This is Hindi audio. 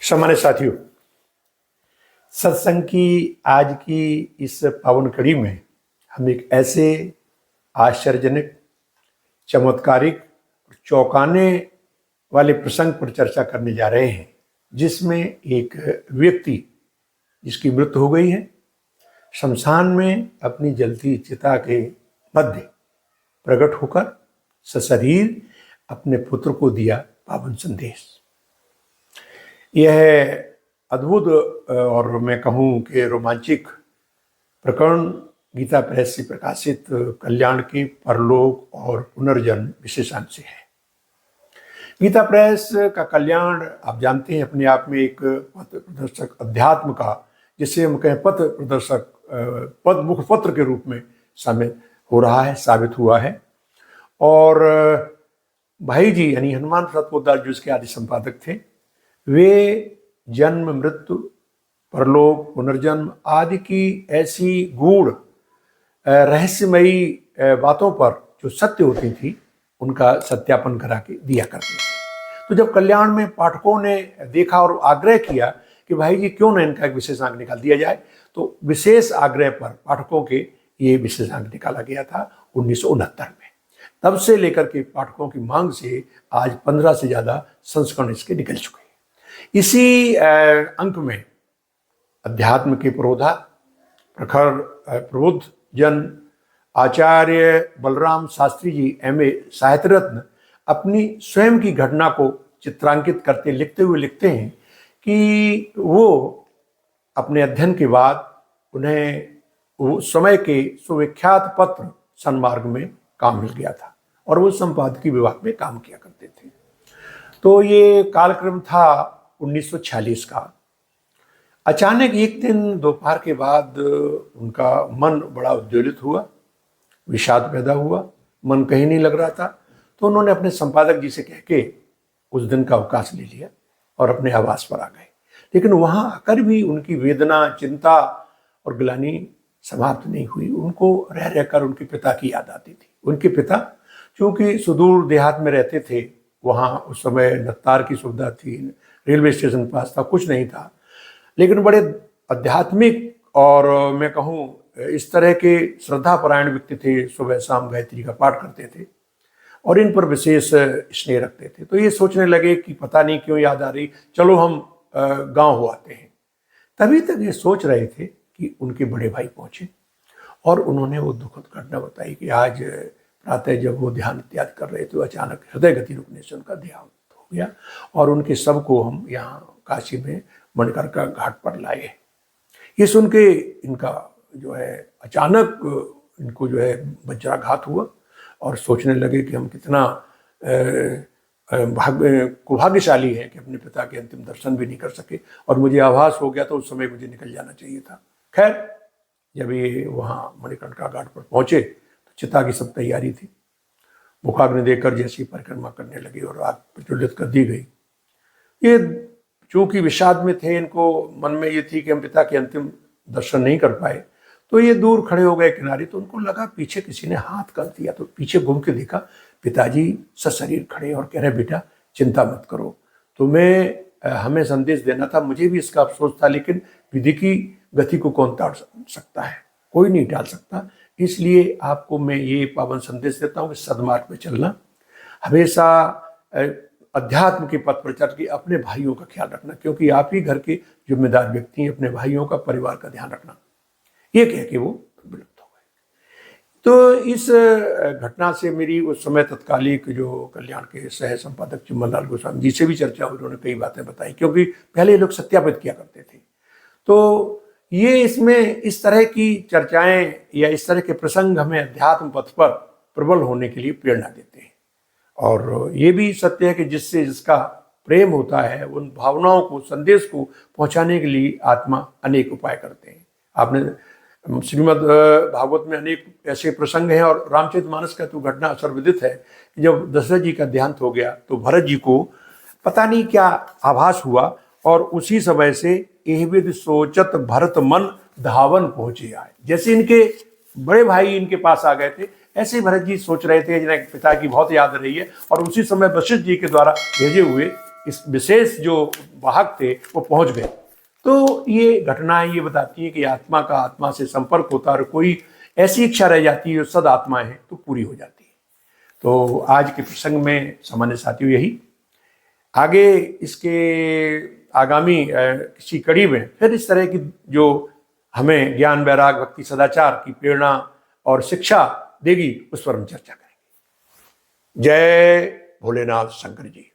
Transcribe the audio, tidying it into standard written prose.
सामान्य साथियों, सत्संग की आज की इस पावन कड़ी में हम एक ऐसे आश्चर्यजनक, चमत्कारिक, चौंकाने वाले प्रसंग पर चर्चा करने जा रहे हैं, जिसमें एक व्यक्ति जिसकी मृत्यु हो गई है, शमशान में अपनी जलती चिता के मध्य प्रकट होकर सशरीर अपने पुत्र को दिया पावन संदेश। यह अद्भुत और मैं कहूँ कि रोमांचिक प्रकरण गीता प्रेस से प्रकाशित कल्याण के परलोक और पुनर्जन्म विशेषांश से है। गीता प्रेस का कल्याण आप जानते हैं अपने आप में एक पथ प्रदर्शक अध्यात्म का, जिसे हम कहें पथ प्रदर्शक पद मुखपत्र के रूप में शामिल हो रहा है, साबित हुआ है। और भाई जी यानी हनुमान प्रसाद पोद्दार जो इसके आदि संपादक थे, वे जन्म, मृत्यु, परलोक, पुनर्जन्म आदि की ऐसी गूढ़ रहस्यमयी बातों पर जो सत्य होती थी उनका सत्यापन करा के दिया करते थे। तो जब कल्याण में पाठकों ने देखा और आग्रह किया कि भाई जी क्यों न इनका एक विशेषांक निकाल दिया जाए, तो विशेष आग्रह पर पाठकों के ये विशेषांक निकाला गया था 1969 में। तब से लेकर के पाठकों की मांग से आज 15 से ज़्यादा संस्करण इसके निकल चुके हैं। इसी अंक में अध्यात्म के पुरोधा प्रखर प्रबुद्ध जन आचार्य बलराम शास्त्री जी MA साहित्य रत्न अपनी स्वयं की घटना को चित्रांकित करते लिखते हुए लिखते हैं कि वो अपने अध्ययन के बाद उन्हें वो समय के सुविख्यात पत्र सन्मार्ग में काम मिल गया था और वो संपादकीय विभाग में काम किया करते थे। तो ये कालक्रम था 1946 का। अचानक एक दिन दोपहर के बाद उनका मन बड़ा उद्वेलित हुआ, विषाद पैदा हुआ, मन कहीं नहीं लग रहा था। तो उन्होंने अपने संपादक जी से कह के उस दिन का अवकाश ले लिया और अपने आवास पर आ गए। लेकिन वहाँ आकर भी उनकी वेदना, चिंता और ग्लानि समाप्त नहीं हुई। उनको रह रहकर उनके पिता की याद आती थी। उनके पिता चूँकि सुदूर देहात में रहते थे, वहाँ उस समय नत्तार की सुविधा थी, रेलवे स्टेशन पास था, कुछ नहीं था, लेकिन बड़े आध्यात्मिक और मैं कहूँ इस तरह के श्रद्धापरायण व्यक्ति थे। सुबह शाम गायत्री का पाठ करते थे और इन पर विशेष स्नेह रखते थे। तो ये सोचने लगे कि पता नहीं क्यों याद आ रही, चलो हम गांव हो आते हैं। तभी तक ये सोच रहे थे कि उनके बड़े भाई पहुंचे और उन्होंने वो दुखद घटना बताई कि आज प्रातः जब वो ध्यान इत्यादि कर रहे थे, अचानक हृदय गति रुकने से उनका देहांत हो गया और उनके शव को हम यहाँ काशी में मणिकर्णिका घाट पर लाए। ये सुन के इनका जो है अचानक इनको जो है वज्राघात हुआ और सोचने लगे कि हम कितना भाग्यशाली हैं कि अपने पिता के अंतिम दर्शन भी नहीं कर सके और मुझे आभास हो गया तो उस समय मुझे निकल जाना चाहिए था। खैर, जब ये वहाँ मणिकर्णिका घाट पर पहुँचे तो चिता की सब तैयारी थी। मुखाग्नि देकर जैसी परिक्रमा करने लगे और आग प्रज्वलित कर दी गई। ये चूँकि विषाद में थे, इनको मन में ये थी कि हम पिता के अंतिम दर्शन नहीं कर पाए, तो ये दूर खड़े हो गए किनारे। तो उनको लगा पीछे किसी ने हाथ कर दिया, तो पीछे घूम के देखा, पिताजी सशरीर खड़े और कह रहे बेटा चिंता मत करो, तुम्हें हमें संदेश देना था, मुझे भी इसका अफसोस था, लेकिन विधि की गति को कौन टाल सकता है, कोई नहीं टाल सकता। इसलिए आपको मैं ये पावन संदेश देता हूँ कि सदमार्ग पे चलना, हमेशा अध्यात्म के पथ पर चल के अपने भाइयों का ख्याल रखना, क्योंकि आप ही घर के जिम्मेदार व्यक्ति हैं, अपने भाइयों का, परिवार का ध्यान रखना। ये कह के वो विलुप्त हो गए। तो इस घटना से मेरी उस समय तत्कालिक जो कल्याण के सह संपादक चिम्मनलाल गोस्वामी जी से भी चर्चा हुई। उन्होंने कई बातें बताई, क्योंकि पहले ये लोग सत्यापित किया करते थे। तो ये इसमें इस तरह की चर्चाएं या इस तरह के प्रसंग हमें अध्यात्म पथ पर प्रबल होने के लिए प्रेरणा देते हैं। और ये भी सत्य है कि जिससे जिसका प्रेम होता है, उन भावनाओं को, संदेश को पहुंचाने के लिए आत्मा अनेक उपाय करते हैं। आपने श्रीमद् भागवत में अनेक ऐसे प्रसंग हैं और रामचरितमानस का तो घटना सर्वविदित है कि जब दशरथ जी का देहांत हो गया तो भरत जी को पता नहीं क्या आभास हुआ और उसी समय से एहविद सोचत भरत मन धावन पहुंचे आए। जैसे इनके बड़े भाई इनके पास आ गए थे, ऐसे भरत जी सोच रहे थे जिन्हें पिता की बहुत याद रही है और उसी समय वशिष्ठ जी के द्वारा भेजे हुए इस विशेष जो वाहक थे वो पहुंच गए। तो ये घटनाएं ये बताती हैं कि आत्मा का आत्मा से संपर्क होता है और कोई ऐसी इच्छा रह जाती है जो सद आत्माएं हैं तो पूरी हो जाती है। तो आज के प्रसंग में सामान्य साथियों यही। आगे इसके आगामी किसी कड़ी में फिर इस तरह की जो हमें ज्ञान, वैराग, भक्ति, सदाचार की प्रेरणा और शिक्षा देगी उस पर हम चर्चा करेंगे। जय भोलेनाथ शंकर जी।